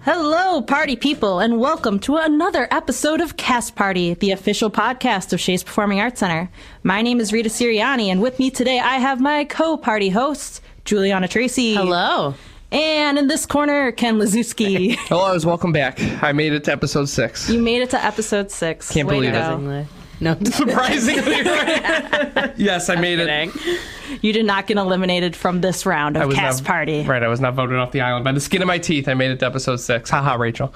Hello, party people, and welcome to another episode of Cast Party, the official podcast of Shea's Performing Arts Center. My name is Rita and with me today I have my co-party hosts, Julianna Tracy. Hello. And in this corner, Ken Lazuski. Hello, welcome back. I made it to episode 6. You made it to episode 6. Can't believe it. No. Surprisingly, right? Yes, I made it. You did not get eliminated from this round of Cast Party. Right, I was not voted off the island. By the skin of my teeth, I made it to episode 6. Haha, Rachel.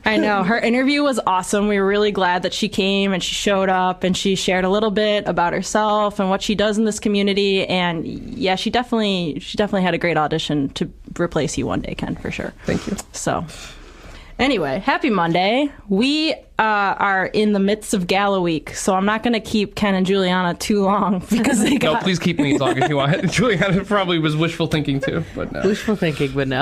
I know. Her interview was awesome. We were really glad that she came and she showed up and she shared a little bit about herself and what she does in this community. And yeah, she definitely had a great audition to replace you one day, Ken, for sure. Thank you. So anyway, happy Monday. We are in the midst of Gala Week, so I'm not going to keep Ken and Julianna too long because they got... No, please keep me as long as you want. Julianna probably was wishful thinking too, but no. Wishful thinking, but no.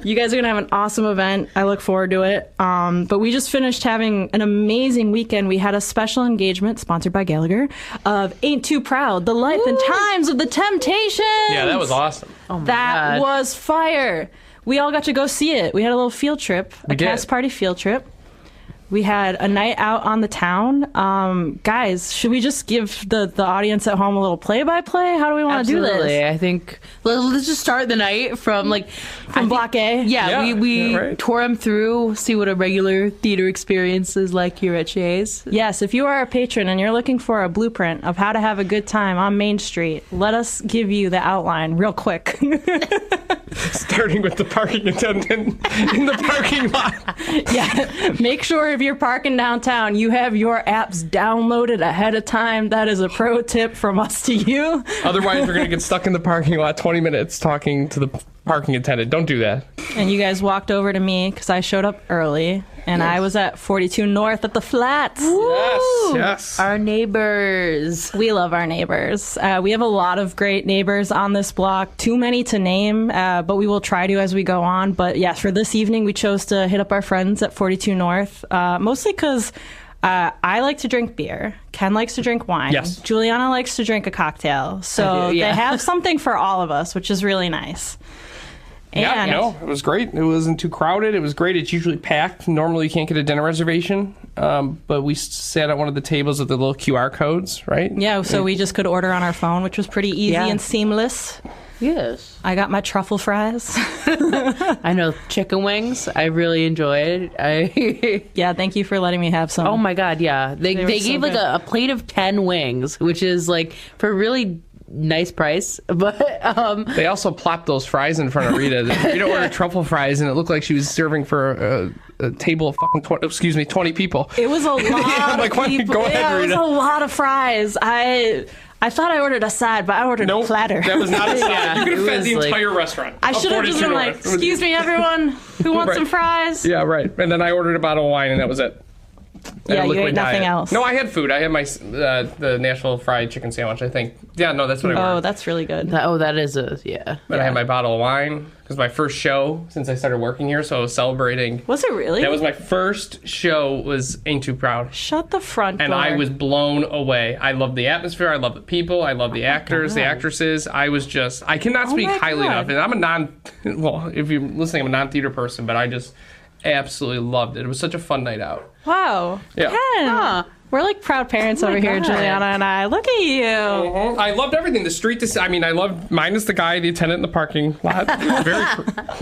You guys are going to have an awesome event. I look forward to it. But we just finished having an amazing weekend. We had a special engagement sponsored by Gallagher of Ain't Too Proud, the life and times of the Temptations. Yeah, that was awesome. Oh my That God. was fire. We all got to go see it. We had a little field trip, a Cast Party field trip. We had a night out on the town. Guys, should we just give the audience at home a little play-by-play? How do we want to do this? I think let's just start the night from Block A? Yeah, we right. tore them through, see what a regular theater experience is like here at Shea's. Yes, if you are a patron and you're looking for a blueprint of how to have a good time on Main Street, let us give you the outline real quick. Starting with the parking attendant in the parking lot. Yeah, make sure if you're parking downtown, you have your apps downloaded ahead of time. That is a pro tip from us to you. Otherwise, we're going to get stuck in the parking lot 20 minutes talking to the parking attendant. Don't do that. And you guys walked over to me because I showed up early, and I was at 42 North at the Flats. Yes. Our neighbors. We love our neighbors. We have a lot of great neighbors on this block. Too many to name, but we will try to as we go on. But yes, for this evening, we chose to hit up our friends at 42 North, mostly because I like to drink beer. Ken likes to drink wine. Yes. Juliana likes to drink a cocktail. So yeah. they have something for all of us, which is really nice. Yeah, And no, it was great. It wasn't too crowded. It was great. It's usually packed. Normally, you can't get a dinner reservation, but we sat at one of the tables with the little QR codes, right? Yeah, so we just could order on our phone, which was pretty easy and seamless. Yes. I got my truffle fries. I know, chicken wings, I really enjoyed. Yeah, thank you for letting me have some. Oh my God, yeah. They were so gave good. a plate of 10 wings, which is for a really nice price, but They also plopped those fries in front of Rita. Rita ordered truffle fries, and it looked like she was serving for a table of fucking 20 people. It was a lot I'm like, why don't you go ahead, yeah, it was Rita? a lot of fries. I thought I ordered a side, but I ordered a platter. That was not a side. Yeah, You could have it fed was the like- entire restaurant. I should have just been like, excuse me, everyone, who wants Right. some fries? Yeah, right. And then I ordered a bottle of wine, and that was it. Yeah, And a you ate liquid nothing diet. else. No, I had food. I had my the Nashville fried chicken sandwich, I think. Yeah, no, that's what I Oh, ordered. that's really good. that is yeah. Then I had my bottle of wine. It was my first show since I started working here, so I was celebrating. Was it really? That was my first show, was Ain't Too Proud. Shut the front And door. I was blown away. I love the atmosphere. I love the people. I love the actors, the actresses. I cannot speak my highly God. enough. And well, if you're listening, I'm a non-theater person, but I just absolutely loved it. It was such a fun night out. Wow. Yeah. Ken. We're like proud parents over here, God. Juliana and I. Look at you. I loved everything. The street, I loved, minus the guy, the attendant in the parking lot.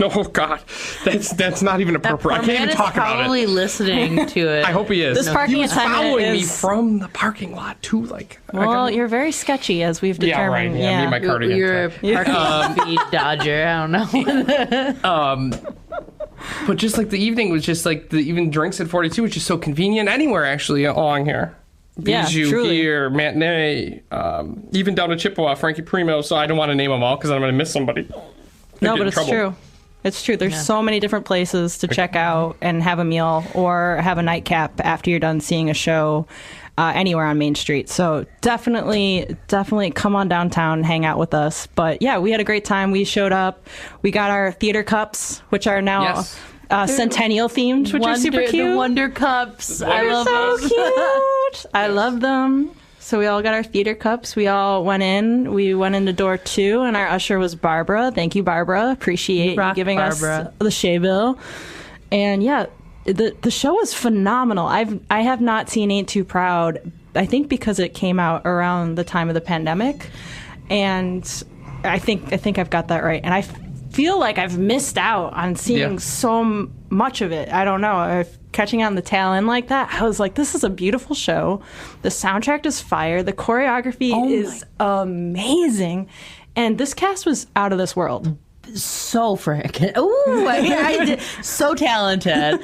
Oh God. That's not even appropriate. I Our can't man even is talk about probably it. listening to it. I hope he is. This parking he was attendant following me is- from the parking lot, too. Well, you're very sketchy, as we've Yeah, right. determined. Yeah, me and my cardigan. You're a parking speed dodger. I don't know. But just the evening was just the even drinks at 42, which is so convenient anywhere actually along here. Yeah, Bijou truly. here, Matinee, even down to Chippewa, Frankie Primo. So I don't want to name them all because I'm going to miss somebody. No, but it's true. It's true. There's so many different places to check out and have a meal or have a nightcap after you're done seeing a show anywhere on Main Street. So definitely come on downtown and hang out with us. But yeah, we had a great time. We showed up. We got our theater cups, which are now Yes. Centennial themed, which are super cute. The Wonder Cups. I They're love so those. cute. I love them. So we all got our theater cups. We all went in. We went into door 2, and our usher was Barbara. Thank you, Barbara. Appreciate you giving Barbara. Us the Shea bill. And yeah, the show was phenomenal. I have not seen Ain't Too Proud, I think because it came out around the time of the pandemic. And I think I've got that right. And I feel like I've missed out on seeing so much of it. I don't know. Catching on the tail end like that, I was like, this is a beautiful show. The soundtrack is fire. The choreography is amazing. And this cast was out of this world. So freaking... Ooh, I did. So talented.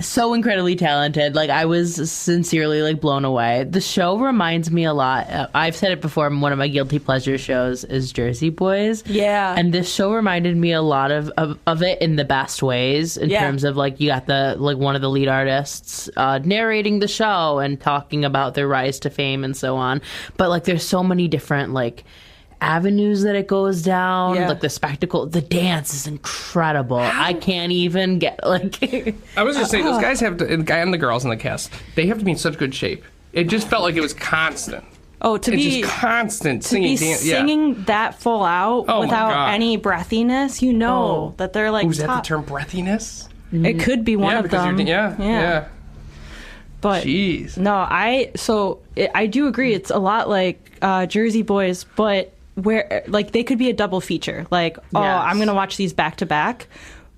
So incredibly talented. Like, I was sincerely, like, blown away. The show reminds me a lot. I've said it before, one of my guilty pleasure shows is Jersey Boys. Yeah. And this show reminded me a lot of it in the best ways, in terms of, like, you got one of the lead artists narrating the show and talking about their rise to fame and so on. But, like, there's so many different, like, avenues that it goes down, like the spectacle, the dance is incredible. I can't even get, like... I was just saying, those guys have to, the guy and the girls in the cast, they have to be in such good shape. It just felt like it was constant. To be just constant singing, singing that full out without any breathiness, that they're like. Is that the term, breathiness? It could be one of them. Yeah. But jeez. No, I do agree. It's a lot like Jersey Boys, but where like they could be a double feature. Like, I'm gonna watch these back to back.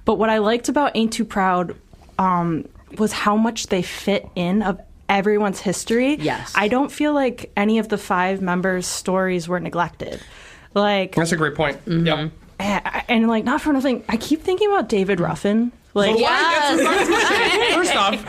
But what I liked about Ain't Too Proud was how much they fit in of everyone's history. Yes. I don't feel like any of the 5 members' stories were neglected. Like, that's a great point. Mm-hmm. Yep. And like, not for nothing, I keep thinking about David Ruffin. Like, First off,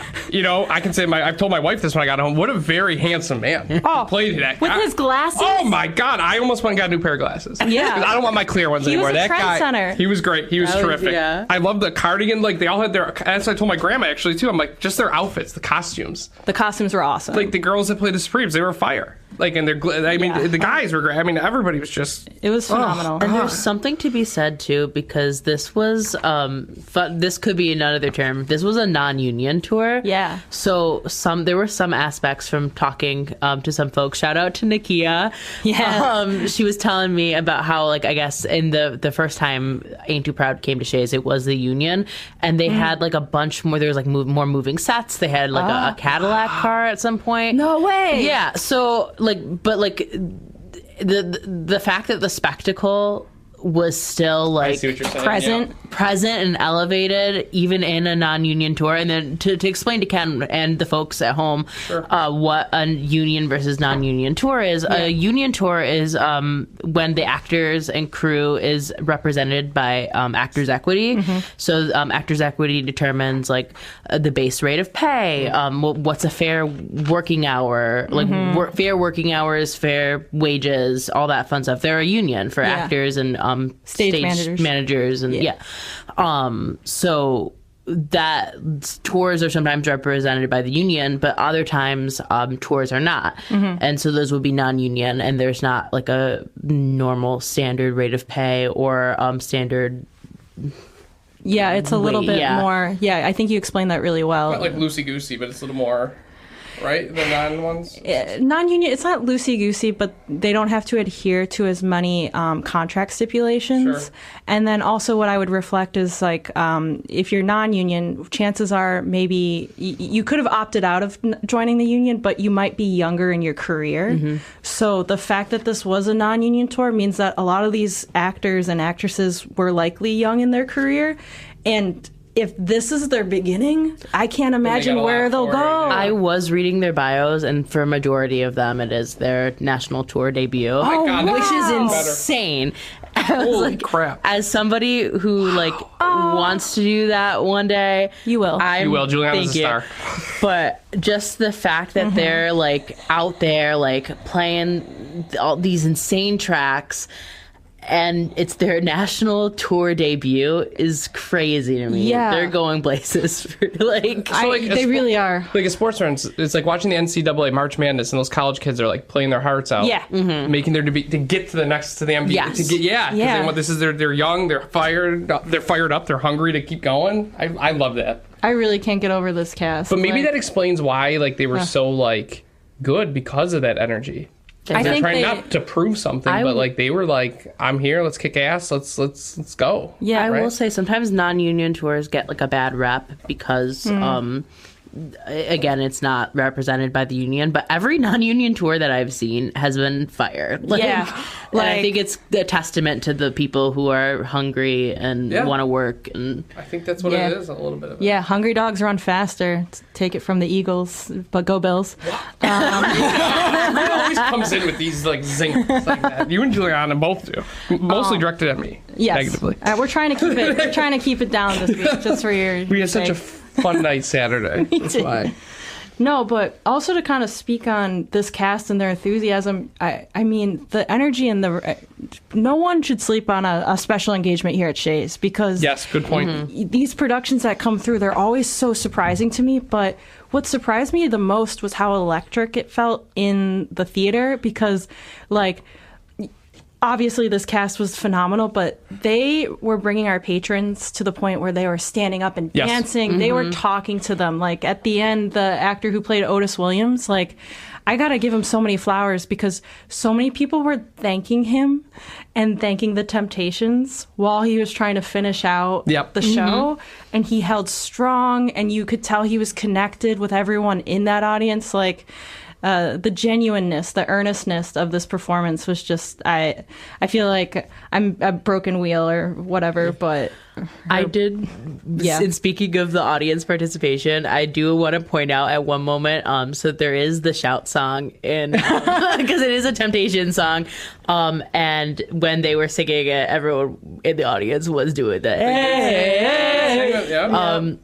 I can say I've told my wife this when I got home. What a very handsome man. Played that with his glasses. Oh my God! I almost went and got a new pair of glasses. Yeah, I don't want my clear ones anymore. He was a that trendsetter. guy, he was great. He was terrific. Yeah. I love the cardigan. Like they all had their. As I told my grandma actually too. I'm like, just their outfits, the costumes. The costumes were awesome. Like the girls that played the Supremes, they were fire. Like, and the guys were great. I mean, everybody was just. It was phenomenal. And there's something to be said too, because this was this could be another term. This was a non-union tour. Yeah. So there were some aspects from talking to some folks. Shout out to Nakia. Yeah. She was telling me about how, like, I guess in the first time Ain't Too Proud came to Shea's, it was the union, and they had like a bunch more. There was like more moving sets. They had like a Cadillac car at some point. No way. Yeah. So the fact that the spectacle was still like present and elevated even in a non-union tour. And then to explain to Ken and the folks at home what a union versus non-union tour is. A union tour is when the actors and crew is represented by Actors Equity. So Actors Equity determines like the base rate of pay, what's a fair working hour, like fair working hours, fair wages, all that fun stuff. They're a union for actors and stage managers and so that tours are sometimes represented by the union, but other times tours are not. And so those would be non-union, and there's not like a normal standard rate of pay or standard. Yeah, it's a little bit more. Yeah, I think you explained that really well. Not like loosey-goosey, but it's a little more. Right? The non-ones? Non-union, it's not loosey-goosey, but they don't have to adhere to as many contract stipulations. Sure. And then also what I would reflect is, like, if you're non-union, chances are maybe you could have opted out of joining the union, but you might be younger in your career. So the fact that this was a non-union tour means that a lot of these actors and actresses were likely young in their career. And if this is their beginning, I can't imagine where they'll go. I was reading their bios, and for a majority of them, it is their national tour debut, which is insane. Holy crap! As somebody who wants to do that one day, you will. You will. Julianna's a star. But just the fact that they're like out there, like playing all these insane tracks. And it's their national tour debut is crazy to me. Yeah. They're going places. They really are. Like a sports fan, it's like watching the NCAA March Madness, and those college kids are like playing their hearts out. Yeah. Making their debut to get to the NBA. Yes. This is they're young, they're fired up, they're hungry to keep going. I love that. I really can't get over this cast. But maybe that explains why they were so good because of that energy. I They're think trying not to prove something, but like they were like, "I'm here. Let's kick ass. Let's go." Yeah, I will say sometimes non-union tours get like a bad rep because again, it's not represented by the union, but every non-union tour that I've seen has been fire. Like, and I think it's a testament to the people who are hungry and want to work. And I think that's what it is, a little bit of it. Yeah, hungry dogs run faster. Take it from the Eagles, but go Bills. Rita always comes in with these like zingers like that. You and Julianna both do. Mostly directed at me. Yes. Negatively. We're trying to keep it. We're trying to keep it down this week, just for your. We had such a fun night Saturday. That's why. No, but also to kind of speak on this cast and their enthusiasm, I mean, the energy and no one should sleep on a special engagement here at Shea's because... Yes, good point. These productions that come through, they're always so surprising to me, but what surprised me the most was how electric it felt in the theater because, like... Obviously, this cast was phenomenal, but they were bringing our patrons to the point where they were standing up and dancing. Yes. They were talking to them. Like, at the end, the actor who played Otis Williams, like, I got to give him so many flowers because so many people were thanking him and thanking the Temptations while he was trying to finish out the show. And he held strong, and you could tell he was connected with everyone in that audience. Like... the genuineness, the earnestness of this performance was just, I feel like I'm a broken wheel or whatever, but... I did, and speaking of the audience participation, I do want to point out at one moment, so there is the shout song in, because it is a Temptation song, and when they were singing it, everyone in the audience was doing the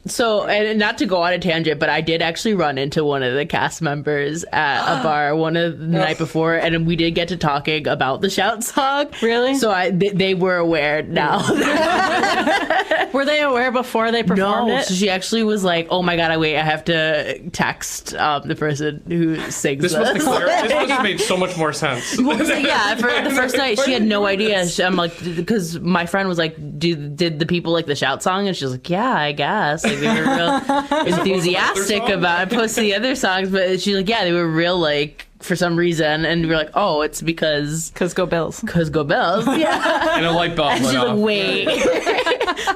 so, and not to go on a tangent, but I did actually run into one of the cast members at a bar the night before, and we did get to talking about the shout song. Really? So they were aware now. Were they aware before they performed it? So she actually was like, "Oh my god, I have to text the person who sings this." This must have made so much more sense. Well, for the first night, she had no idea. I'm like, because my friend was like, "Did the people like the shout song?" And she was like, "Yeah, I guess." Like, they were real enthusiastic about it. Post the other songs, but she's like, "Yeah, they were real like." For some reason, and we're like, oh, it's because go Bills. Because go Bills. Yeah. And a light bulb went off. Wait.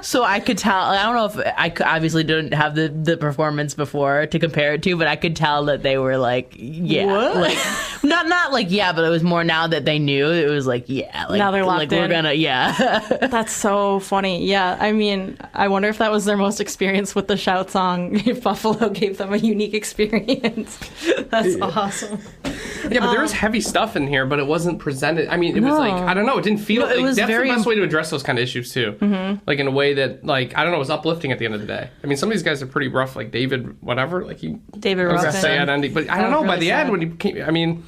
So I could tell, I don't know if I obviously didn't have the performance before to compare it to, but I could tell that they were like, yeah. What? Like, not like, yeah, but it was more now that they knew, it was like, yeah. Like, now they're locked like, in. We're gonna, yeah. That's so funny. Yeah, I mean, I wonder if that was their most experience with the shout song, if Buffalo gave them a unique experience. That's awesome. Yeah, but there was heavy stuff in here, but it wasn't presented. I mean, it was like, I don't know, it didn't feel... it was that's very the best way to address those kind of issues, too. Mm-hmm. Like, in a way that, like, I don't know, it was uplifting at the end of the day. I mean, some of these guys are pretty rough, like David, whatever. Like, David Ruffin. Sad ending, but I don't know, really by the end, when he came... I mean,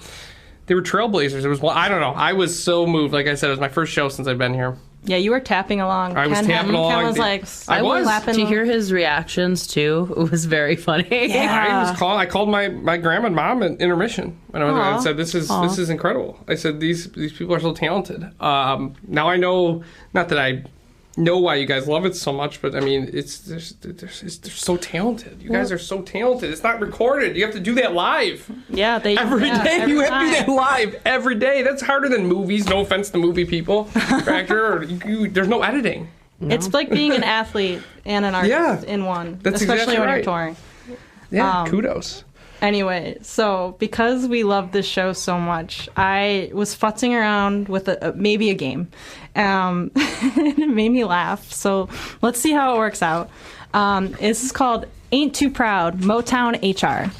they were trailblazers. It was... I don't know. I was so moved. Like I said, it was my first show since I've been here. Yeah, you were tapping along. I was tapping along. Ken was like, I was clapping. To hear his reactions too, it was very funny. Yeah. I called my grandma and mom at intermission when I was there and said, "This is incredible." I said, "These people are so talented." Now I know, not that I know why you guys love it so much, but I mean, they're so talented. You guys are so talented. It's not recorded. You have to do that live. Yeah, every day you have to do that live every day. That's harder than movies. No offense to movie people, actor. There's no editing. No. It's like being an athlete and an artist in one. That's especially exactly when right. you're touring. Yeah, kudos. Anyway, so because we love this show so much, I was futzing around with maybe a game. And it made me laugh. So let's see how it works out. This is called Ain't Too Proud, Motown HR.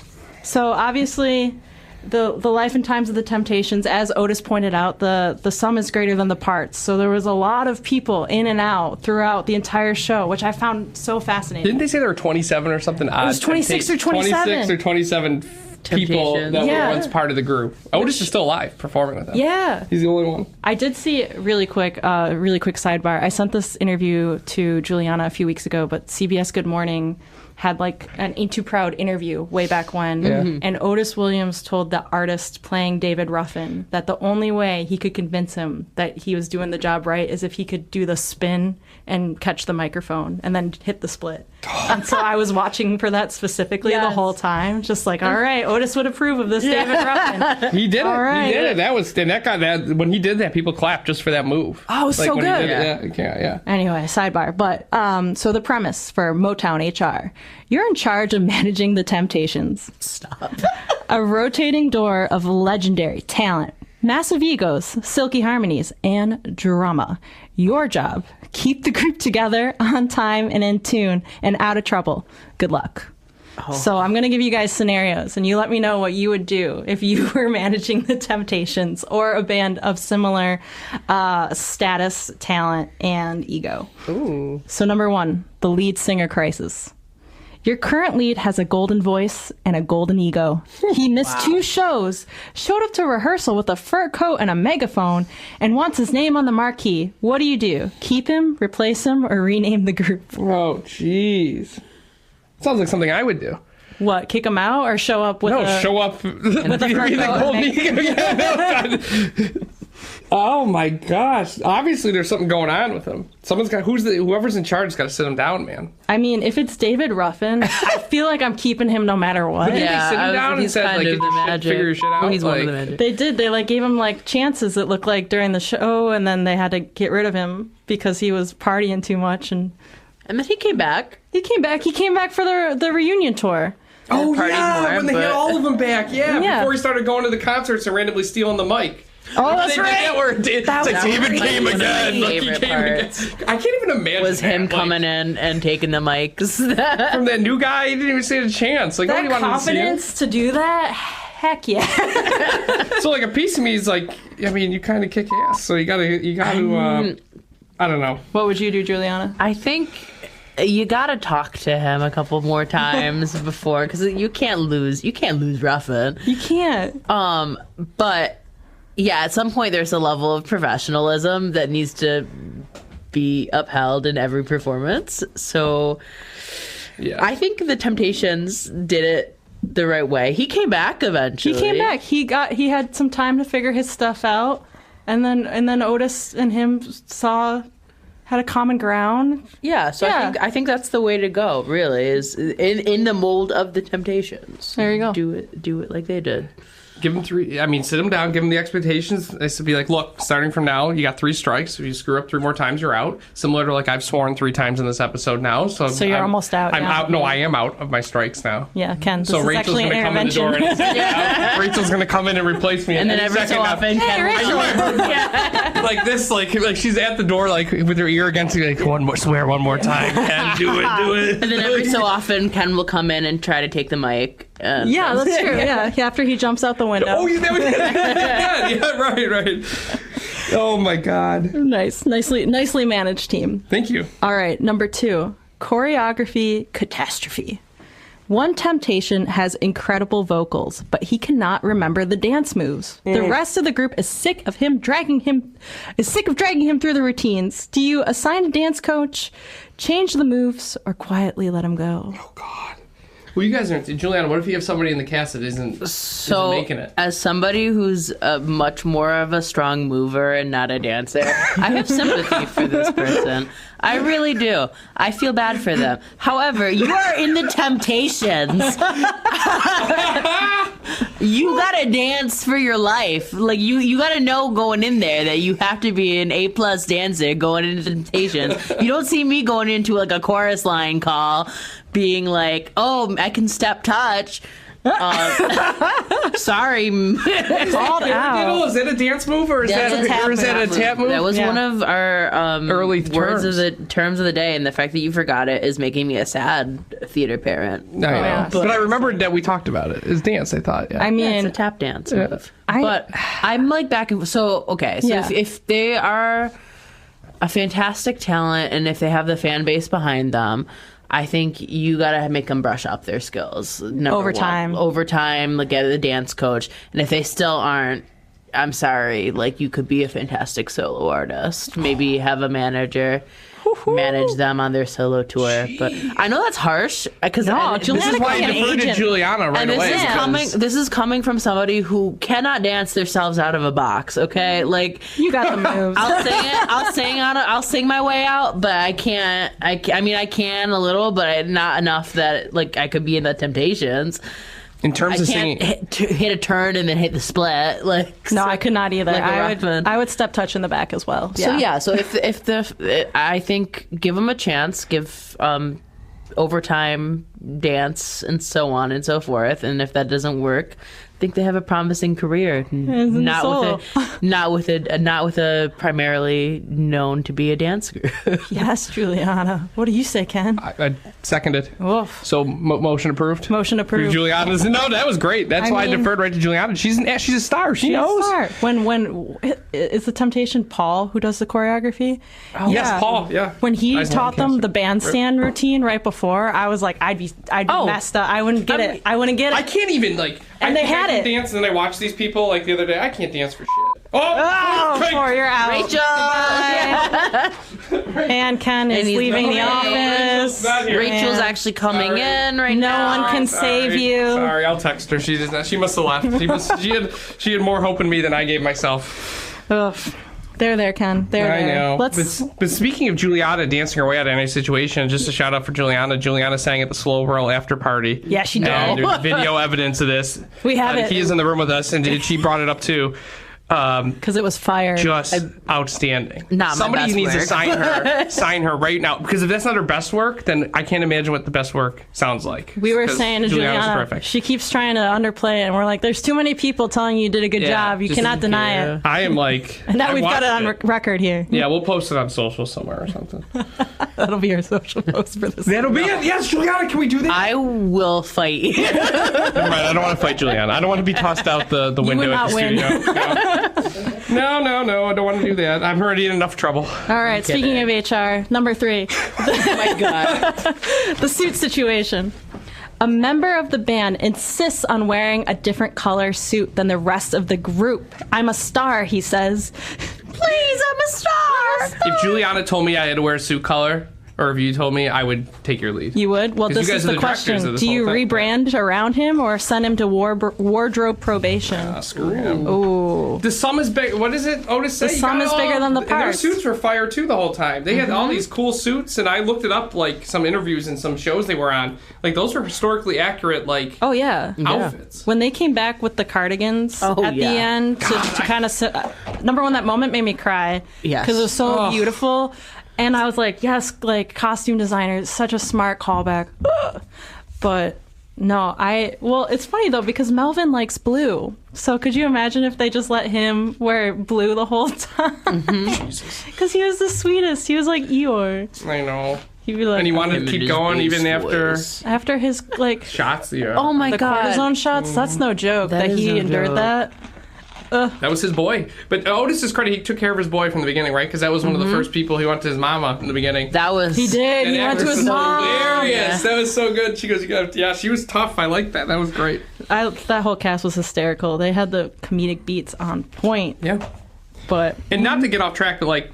So obviously, the life and times of the Temptations, as Otis pointed out, the sum is greater than the parts. So there was a lot of people in and out throughout the entire show, which I found so fascinating. Didn't they say there were 27 or something odd? It was 26 or 27. 26 or 27 people that were once part of the group. Otis is still alive, performing with them. Yeah. He's the only one. I did see, really quick sidebar. I sent this interview to Julianna a few weeks ago, but CBS Good Morning had like an Ain't Too Proud interview way back when. And Otis Williams told the artist playing David Ruffin that the only way he could convince him that he was doing the job right is if he could do the spin and catch the microphone and then hit the split. And so I was watching for that specifically the whole time, just like, all right, Otis would approve of this David Ruffin. He did it. Right. He did it. When he did that, people clapped just for that move. Oh, it was so good. Yeah. Anyway, sidebar. But so the premise for Motown HR: you're in charge of managing the Temptations. Stop. A rotating door of legendary talent, massive egos, silky harmonies, and drama. Your job: keep the group together, on time, and in tune, and out of trouble. Good luck. So I'm going to give you guys scenarios, and you let me know what you would do if you were managing the Temptations or a band of similar status, talent, and ego. Ooh. So number 1, the lead singer crisis. Your current lead has a golden voice and a golden ego. He missed 2 shows, showed up to rehearsal with a fur coat and a megaphone, and wants his name on the marquee. What do? Keep him, replace him, or rename the group? Oh, jeez. Sounds like something I would do. What, kick him out or show up with show up with a fur coat? Oh my gosh. Obviously there's something going on with him. Whoever's in charge has got to sit him down, man. I mean, if it's David Ruffin, I feel like I'm keeping him no matter what. Yeah, sit him down and said, like, figure your shit out. He's one of the magic. They did. They like gave him like chances, it looked like, during the show, and then they had to get rid of him because he was partying too much. And then he came back. He came back for the reunion tour. Oh, yeah, when they had all of them back. Yeah, before he started going to the concerts and randomly stealing the mic. Oh, that's right. It's like David came again. I can't even imagine. Was him coming in and taking the mics from that new guy? He didn't even stand a chance. Like, that confidence to do that. Heck yeah. So like a piece of me is like, I mean, you kind of kick ass. So you gotta. I don't know. What would you do, Julianna? I think you gotta talk to him a couple more times before, because you can't lose Ruffin. You can't. But yeah, at some point there's a level of professionalism that needs to be upheld in every performance. So yeah, I think the Temptations did it the right way. He came back eventually. He came back. He had some time to figure his stuff out, and then Otis and him had a common ground. Yeah, so yeah. I think that's the way to go, really, is in the mold of the Temptations. There you go. Do it like they did. Give them 3. I mean, sit them down, give them the expectations. They should be like, look, starting from now, you got 3 strikes. If you screw up 3 more times, you're out. Similar to like I've sworn 3 times in this episode now. So you're almost out. I'm out. No, I am out of my strikes now. Yeah, Ken. So Rachel's going to come in the door. Rachel's going to come in and replace me. And then every so often, Ken. Like this, like she's at the door, like with her ear against you, like swear one more time, Ken, do it. And then every so often, Ken will come in and try to take the mic. Yeah, that's true. Yeah, after he jumps out the window. Oh, yeah, right. Oh my God. Nicely managed team. Thank you. All right, number 2, choreography catastrophe. One Temptation has incredible vocals, but he cannot remember the dance moves. The rest of the group is sick of dragging him through the routines. Do you assign a dance coach, change the moves, or quietly let him go? Oh God. Well, you guys aren't. Julianna, what if you have somebody in the cast that isn't making it? As somebody who's much more of a strong mover and not a dancer, I have sympathy for this person. I really do. I feel bad for them. However, you are in the Temptations. You gotta dance for your life. Like you gotta know going in there that you have to be an A+ dancer going into Temptations. You don't see me going into like a chorus line call being like, oh, I can step touch. Sorry. Called out. Is that a dance move or is that a tap move? That was one of our early terms of the day, and the fact that you forgot it is making me a sad theater parent. I know. But I remembered that we talked about it. It's dance, I thought. Yeah. I mean, it's a tap dance move. But I'm like back and so okay. So if they are a fantastic talent and if they have the fan base behind them, I think you gotta make them brush up their skills. Over time, like get a dance coach, and if they still aren't, I'm sorry. Like you could be a fantastic solo artist. Maybe have a manager. manage them on their solo tour. But I know that's harsh because this is why I deferred to Julianna right away. This is coming from somebody who cannot dance themselves out of a box. Okay, like you got the moves. I'll sing my way out, but I can't. I mean, I can a little, but not enough that like I could be in the Temptations. In terms of singing, hit a turn and then hit the split. I could not either. I would step touch in the back as well. Yeah. So I think give them a chance, give overtime dance and so on and so forth, and if that doesn't work, I think they have a promising career. Not with a primarily known to be a dance group. Yes, Julianna. What do you say, Ken? I seconded. Oof. So motion approved. Motion approved. Julianna's no, that was great. That's why I deferred right to Julianna. She's a star. She knows. A star. When is the Temptation Paul who does the choreography? Oh, yes, Paul. Yeah. When he taught them the bandstand routine right before, I was like, I'd be messed up. I wouldn't get it. I can't even And they had it. Dance, and then I watched these people like the other day. I can't dance for shit. You're out. Rachel! And Ken is leaving the office. Rachel's actually coming in right now. No one can save you. Sorry, I'll text her. She must have left. She had more hope in me than I gave myself. Ugh. They're there, Ken. I know. But speaking of Julianna dancing her way out of any situation, just a shout out for Julianna. Julianna sang at the Slow Roll after party. Yeah, she did. And there's video evidence of this. We have it. He is in the room with us, and she brought it up too. Because it was fire. Just outstanding. Somebody needs work. to sign her right now. Because if that's not her best work, then I can't imagine what the best work sounds like. We were saying to Julianna, she keeps trying to underplay it, and we're like, there's too many people telling you did a good job. You cannot deny it. I am like... And now we've got it on record here. Yeah, we'll post it on social somewhere or something. That'll be our social post for this. That'll be it. Yes, Julianna, can we do that? I will fight you. Never mind, I don't want to fight Julianna. I don't want to be tossed out the window at the studio. No, I don't want to do that. I'm already in enough trouble. All right, speaking of HR, number 3. Oh my God. The suit situation. A member of the band insists on wearing a different color suit than the rest of the group. I'm a star, he says. Please, I'm a star. If Julianna told me I had to wear a suit color, or if you told me, I would take your lead. You would? Well, this is the question. Do you rebrand around him or send him to wardrobe probation? Screw him. Ooh. The sum is big. What is it? Otis say? The sum is bigger than the parts. And their suits were fire too the whole time. They had all these cool suits, and I looked it up, like some interviews and some shows they were on. Like those were historically accurate, like outfits. When they came back with the cardigans at the end to kind of number one, that moment made me cry. Yes, because it was so beautiful. And I was like, yes, like costume designer, such a smart callback. But no, it's funny though, because Melvin likes blue. So could you imagine if they just let him wear blue the whole time? Because he was the sweetest. He was like Eeyore. I know. He'd be like, and he wanted to keep going even after his like shots. Oh my God, cortisone shots. That's no joke that he endured that. That was his boy. But Otis's credit, he took care of his boy from the beginning, right? Because that was one of the first people he went to his mama in the beginning. He did. He went to his mom. Hilarious. That was so good. She goes, she was tough. I like that. That was great. That whole cast was hysterical. They had the comedic beats on point. Yeah. And not to get off track, but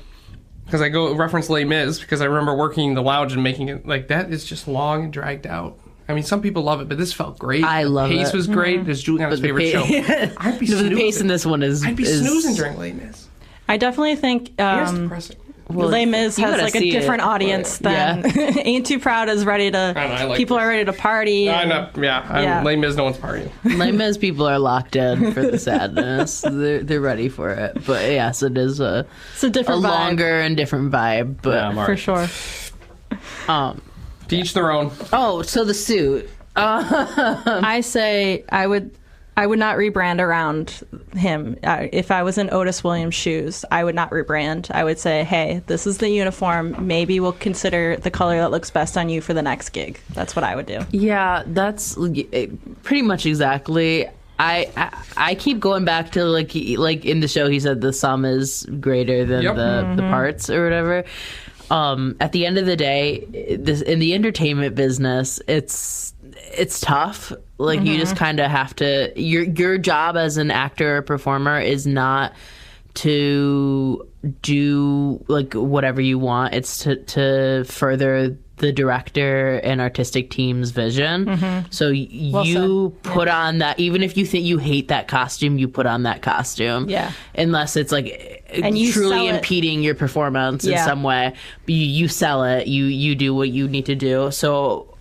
because I go reference Les Mis, because I remember working in the lounge and making it, that is just long and dragged out. I mean, some people love it, but this felt great. I love it. The pace was great. This is Julianna's favorite show. I'd be snoozing. The pace in this one is... I'd be snoozing during Les Mis. I definitely think... It's depressing. Les Mis has a different audience than... Ain't Too Proud is ready to... people are ready to party. Les Mis, no one's partying. Les Mis people are locked in for the sadness. They're ready for it. But yes, it is it's a different vibe. Longer and different vibe. But for sure. To each their own. Oh, so the suit. I say I would not rebrand around him. If I was in Otis Williams' shoes, I would not rebrand. I would say, hey, this is the uniform. Maybe we'll consider the color that looks best on you for the next gig. That's what I would do. Yeah, that's pretty much exactly. I keep going back to like in the show he said the sum is greater than the parts or whatever. At the end of the day, in the entertainment business, it's tough. You just kind of have to. Your job as an actor or performer is not to do like whatever you want. It's to further the director and artistic team's vision. So you put on that, even if you think you hate that costume, you put on that costume. Yeah. Unless it's like and you truly impeding your performance in some way. But you sell it. You do what you need to do. So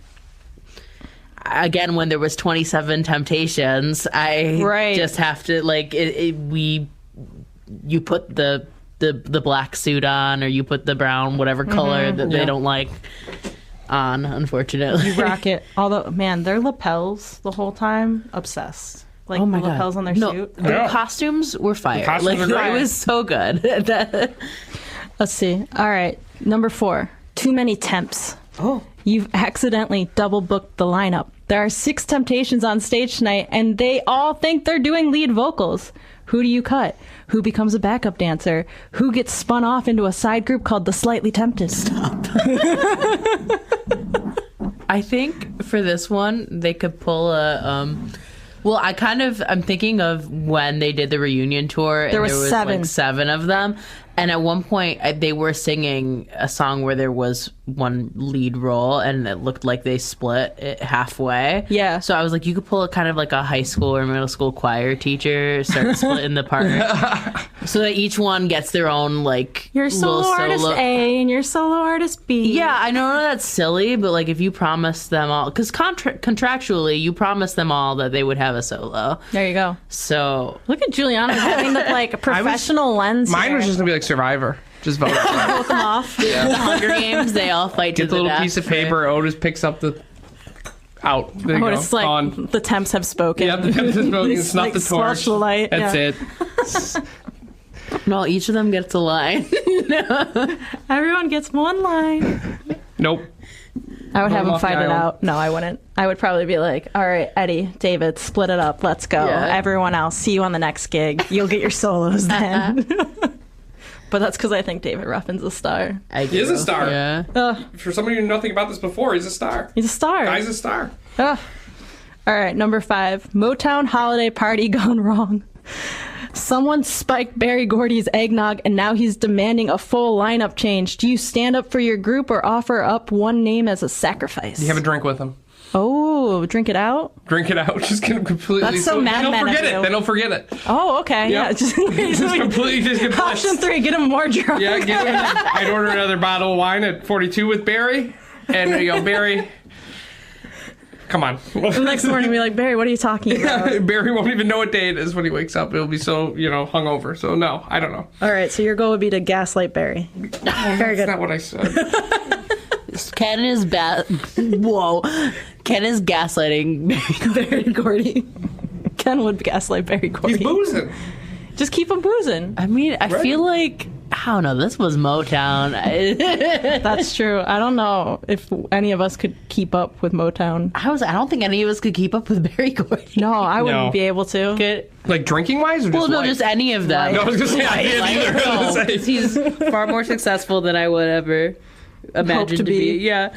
again, when there was 27 Temptations, I just have to like you put the black suit on, or you put the brown whatever color that they don't like on, unfortunately. You rock it. Although, man, their lapels the whole time, obsessed. Like oh my the lapels God. on their suit. Their costumes were fire. Costumes were great. It was so good. Let's see. All right, number 4. Too many temps. Oh. You've accidentally double booked the lineup. There are 6 Temptations on stage tonight, and they all think they're doing lead vocals. Who do you cut? Who becomes a backup dancer? Who gets spun off into a side group called the Slightly Tempted? Stop. I think for this one, they could pull a... well, I'm thinking of when they did the reunion tour. There was 7. Like 7 of them. And at one point, they were singing a song where there was one lead role, and it looked like they split it halfway. Yeah. So I was like, you could pull it kind of like a high school or middle school choir teacher, start splitting the part. So that each one gets their own, like, You're solo artist A and you're solo artist B. Yeah, I know that's silly, but, like, if you promise them all... Because contractually, you promised them all that they would have a solo. There you go. So... Look at Julianna having the, like, a professional lens Mine here. was just going to be like Survivor. Just vote. Vote them off. The Hunger Games, they all fight to Get the little death. piece of paper. Otis picks up the... Out. There you go. It's like, Gone. the temps have spoken. Yeah, the temps have spoken. Snuff like, the torch. squelch the light. That's Yeah. it. No, each of them gets a line. Everyone gets one line. Nope. I would Vote have them them off the fight it island. out. No, I wouldn't. I would probably be like, all right, Eddie, David, split it up. Let's go. Yeah. Everyone else, see you on the next gig. You'll get your solos then. But that's because I think David Ruffin's a star. He is a star. Yeah. For somebody who knew nothing about this before, he's a star. He's a star. Guy's a star. All right, number 5. Motown holiday party gone wrong. Someone spiked Berry Gordy's eggnog, and now he's demanding a full lineup change. Do you stand up for your group or offer up one name as a sacrifice? You have a drink with him. Oh, drink it out? Drink it out. Just get him completely... That's so Mad Then Men don't forget of it. you. Then don't forget it. Oh, okay. Yep. Yeah. Just completely just get Option 3, get him more drunk. Yeah, get him. I'd order another bottle of wine at 42 with Barry. And there you go, Barry. Come on. The next morning, be like, Barry, what are you talking about? Barry won't even know what day it is when he wakes up. It'll be so, hungover. So, no, I don't know. All right, so your goal would be to gaslight Barry. Very good. That's not what I said. Ken is Ken is gaslighting Berry Gordy. Ken would gaslight Berry Gordy. He's boozing. Just keep him boozing. I mean, I feel like, I don't know, this was Motown. That's true. I don't know if any of us could keep up with Motown. I don't think any of us could keep up with Berry Gordy. No, I wouldn't No. be able to. Like drinking wise or just Well, no, life? just any of them. No, I was going to say, I can't either. I was gonna say. He's far more successful than I would ever imagine to to be. be. Yeah.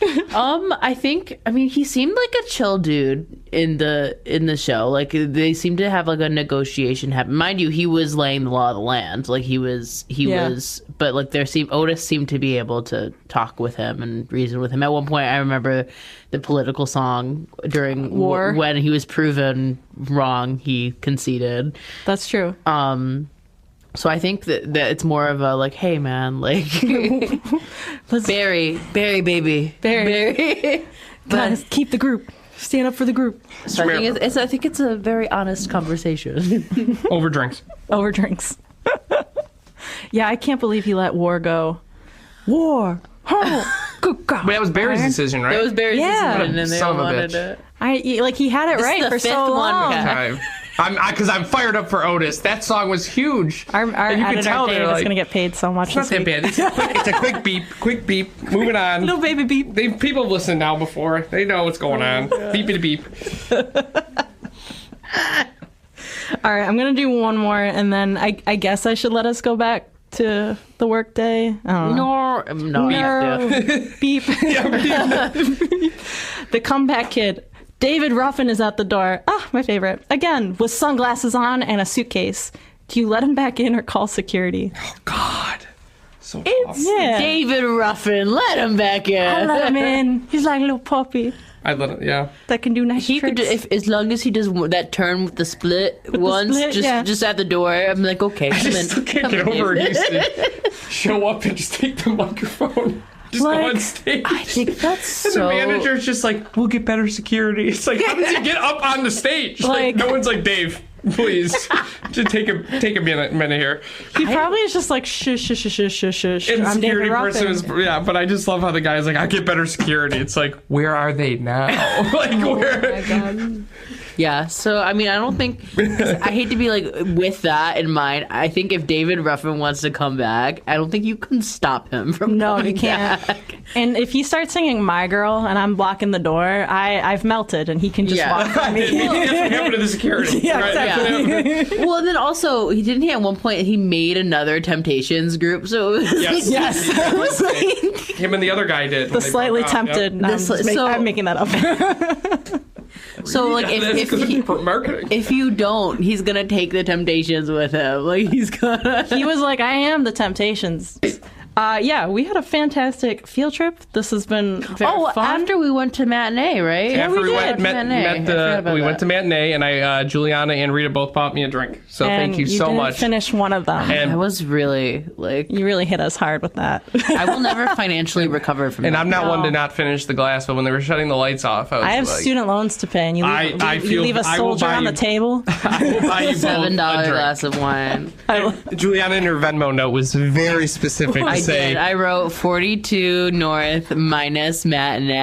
I think, he seemed like a chill dude in the show. Like, they seemed to have like a negotiation happen. Mind you, he was laying the law of the land. Like, he was, but like Otis seemed to be able to talk with him and reason with him. At one point, I remember the political song during War. when he was proven wrong, he conceded. That's true. So I think that it's more of a like, hey man, like Barry baby, Barry. Guys, keep the group. Stand up for the group. So I think it's a very honest conversation. Over drinks. Over drinks. Yeah, I can't believe he let War go. War. Oh, good God. But that was Barry's decision, right? It was Barry's Yeah. decision, and they Son all of a wanted bitch. it. He had it This is right the for fifth so one long. we had. Because I'm fired up for Otis. That song was huge. Our And you could editor tell Dave they're is like, going to get paid so much. It's not that bad. It's a quick beep. Quick beep. Moving on. Little baby beep. People have listened now before. They know what's going on. Beepity beep. All right, I'm going to do one more, and then I guess I should let us go back to the work day. I don't know. No. Beep. The comeback kid. David Ruffin is at the door. Ah, my favorite. Again, with sunglasses on and a suitcase. Do you let him back in or call security? Oh, God. So it's David Ruffin. Let him back in. I let him in. He's like a little puppy. I let him, yeah. That can do nice he tricks. Could, as long as he does that turn with the split just at the door, I'm like, okay. I just can't get over it. He used to show up and just take the microphone. Just go on stage. I think that's and the manager's just like, we'll get better security. It's like, how does he get up on the stage? Like no one's like, Dave, please, just take a minute here. He probably is just like, shush. And the security person is, but I just love how the guy's like, I get better security. It's like, where are they now? Like, where? Oh my God. Yeah, so I mean, I don't think I hate to be like with that in mind. I think if David Ruffin wants to come back, I don't think you can stop him from coming you can't. back. And if he starts singing "My Girl" and I'm blocking the door, I've melted, and he can just walk from me. That's what happened to the security. Yeah, exactly. Yeah. Well, and then also he at one point he made another Temptations group, so it was yes. It was like, him and the other guy did. The Slightly Tempted. Yep. I'm making that up. So like if you don't, he's gonna take the Temptations with him. Like he was like, I am the Temptations. We had a fantastic field trip. This has been very fun. After we went to matinee, right? After we went to matinee, and Julianna and Rita both bought me a drink. So thank you so much. Finish one of them. And I was really you really hit us hard with that. I will never financially recover from that. And I'm not one to not finish the glass, but when they were shutting the lights off, I have student loans to pay, and you leave a soldier on the table. I will buy you $7 glass of wine. Julianna in her Venmo note was very specific. I wrote 42 North minus matinee.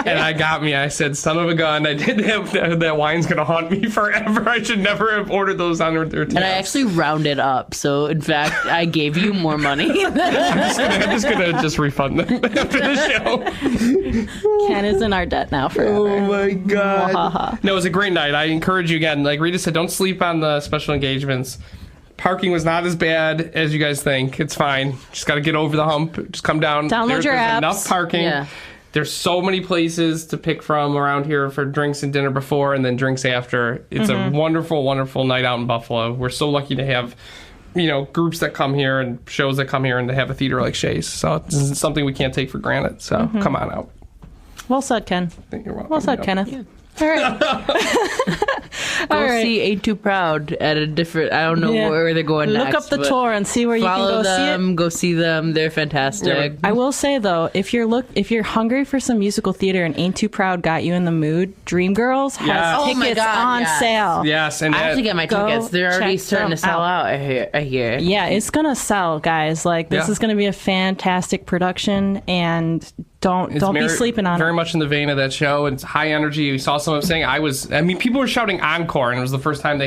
And I said, son of a gun, I didn't have that wine's going to haunt me forever. I should never have ordered those on their tabs. And I actually rounded up. So, in fact, I gave you more money. I'm just going to refund them after the show. Ken is in our debt now forever. Oh, my God. No, it was a great night. I encourage you again. Like Rita said, don't sleep on the special engagements. Parking was not as bad as you guys think. It's fine. Just got to get over the hump. Just come down. Download your apps. There's enough parking. Yeah. There's so many places to pick from around here for drinks and dinner before and then drinks after. It's a wonderful, wonderful night out in Buffalo. We're so lucky to have, groups that come here and shows that come here and to have a theater like Shea's. So it's something we can't take for granted. So come on out. Well said, Ken. You're welcome. Well said, Kenneth. Yeah. All right. See Ain't Too Proud at a different, I don't know where they're going next. Look up the tour and see where you can go see it. Go see them. They're fantastic. Yeah. I will say though, if you're hungry for some musical theater and Ain't Too Proud got you in the mood, Dreamgirls has tickets on sale. Yes, and I have to get my tickets. They're already starting to sell out. I hear. Yeah, it's gonna sell, guys. Like this is gonna be a fantastic production, and don't be sleeping on it. Very much in the vein of that show. It's high energy. We saw someone saying people were shouting encore, and it was the first time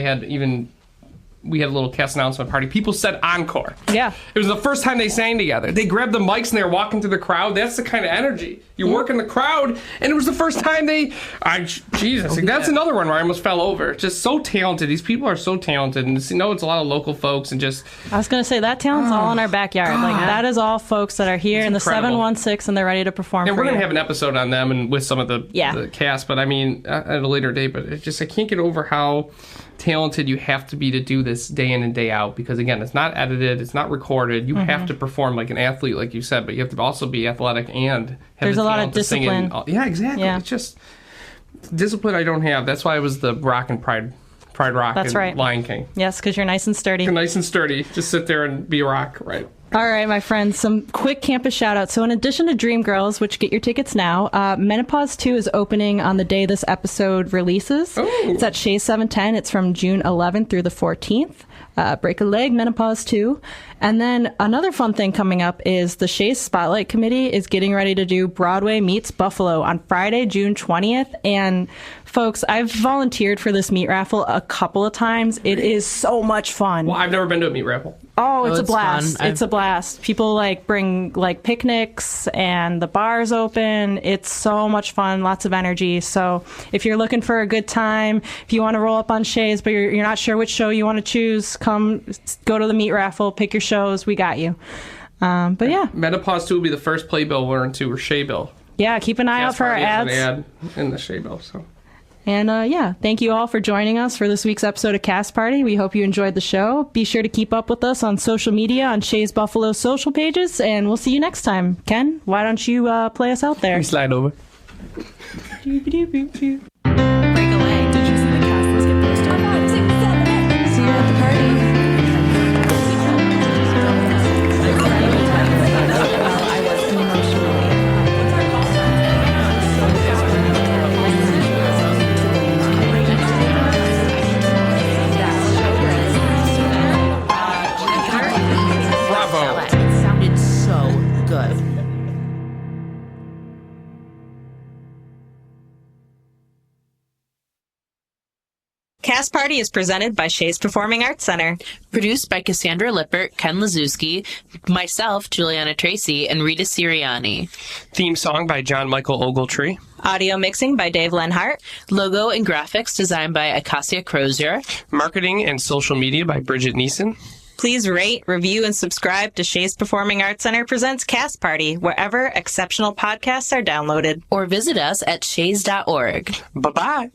we had a little cast announcement party. People said encore. Yeah. It was the first time they sang together. They grabbed the mics and they were walking through the crowd. That's the kind of energy. You work in the crowd, and it was the first time that's another one where I almost fell over. Just so talented. These people are so talented, and it's a lot of local folks, and just... I was going to say, that talent's all in our backyard. God. Like, that is all folks that are here in the 716, and they're ready to perform. And we're going to have an episode on them and with some of the cast, but I mean, at a later date, but it's just, I can't get over how talented you have to be to do this day in and day out, because again, it's not edited, it's not recorded. You have to perform like an athlete, like you said, but you have to also be athletic and have the talent to sing. There's a lot of discipline. Yeah, exactly. Yeah. It's just discipline I don't have. That's why I was the Rock and Pride Rock. That's right. Lion King. Yes, because you're nice and sturdy. You're nice and sturdy. Just sit there and be a rock, right? All right, my friends, some quick campus shout-outs. So in addition to Dreamgirls, which get your tickets now, Menopause 2 is opening on the day this episode releases. Ooh. It's at Shea 710. It's from June 11th through the 14th. Break a Leg, Menopause 2. And then another fun thing coming up is the Shea Spotlight Committee is getting ready to do Broadway Meets Buffalo on Friday, June 20th. And folks, I've volunteered for this meat raffle a couple of times. It is so much fun. Well, I've never been to a meat raffle. Oh, it's a blast. It's a blast. People bring picnics and the bar's open. It's so much fun, lots of energy. So if you're looking for a good time, if you want to roll up on Shea's, but you're not sure which show you want to choose, come go to the meat raffle, pick your shows. We got you. But yeah. Menopause 2 will be the first Playbill we're into, or Shea Bill. Yeah, keep an eye out for our ads. An ad in the Shea Bill, so. And thank you all for joining us for this week's episode of Cast Party. We hope you enjoyed the show. Be sure to keep up with us on social media on Shea's Buffalo social pages, and we'll see you next time. Ken, why don't you play us out there? Slide over. Break away. Did you see the cast list get posted? 5, 6, 7, 8. See you at the party. I was emotionally. Bravo. It sounded so good. Cast Party is presented by Shea's Performing Arts Center. Produced by Cassandra Lippert, Ken Lazewski, myself, Julianna Tracy, and Rita Sirianni. Theme song by John Michael Ogletree. Audio mixing by Dave Lenhart. Logo and graphics designed by Acacia Crozier. Marketing and social media by Bridget Neeson. Please rate, review, and subscribe to Shea's Performing Arts Center presents Cast Party, wherever exceptional podcasts are downloaded. Or visit us at shays.org. Bye-bye.